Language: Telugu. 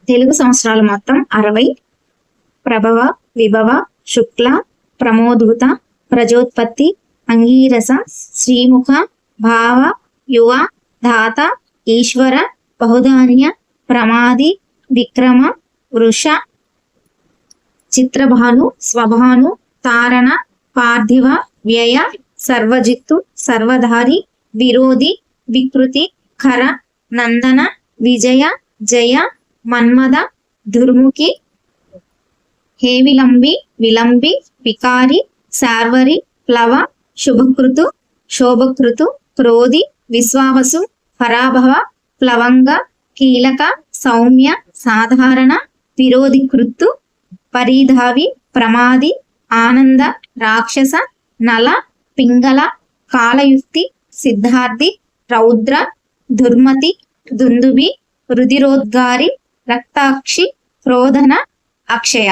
తెలుగు సంవత్సరాలు మొత్తం 60. ప్రభవ, విభవ, శుక్ల, ప్రమోదూత, ప్రజోత్పత్తి, అంగీరస, శ్రీముఖ, భావ, యువ, ధాత, ఈశ్వర, బహుధాన్య, ప్రమాది, విక్రమ, వృష, చిత్రభాను, స్వభాను, తారణ, పార్థివ, వ్యయ, సర్వజిత్తు, సర్వధారి, విరోధి, వికృతి, ఖర, నందన, విజయ, జయ, మన్మద, దుర్ముఖి, హేవిలంబి, విలంబి, వికారి, శార్వరి, ప్లవ, శుభకృతు, శోభకృతు, క్రోధి, విశ్వావసు, పరాభవ, ప్లవంగ, కీలక, సౌమ్య, సాధారణ, విరోధికృత్తు, పరిధావి, ప్రమాది, ఆనంద, రాక్షస, నల, పింగళ, కాలయుక్తి, సిద్ధార్థి, రౌద్ర, దుర్మతి, దుందుబి, రుధిరోద్గారి, రక్తాక్షి, క్రోధన, అక్షయ.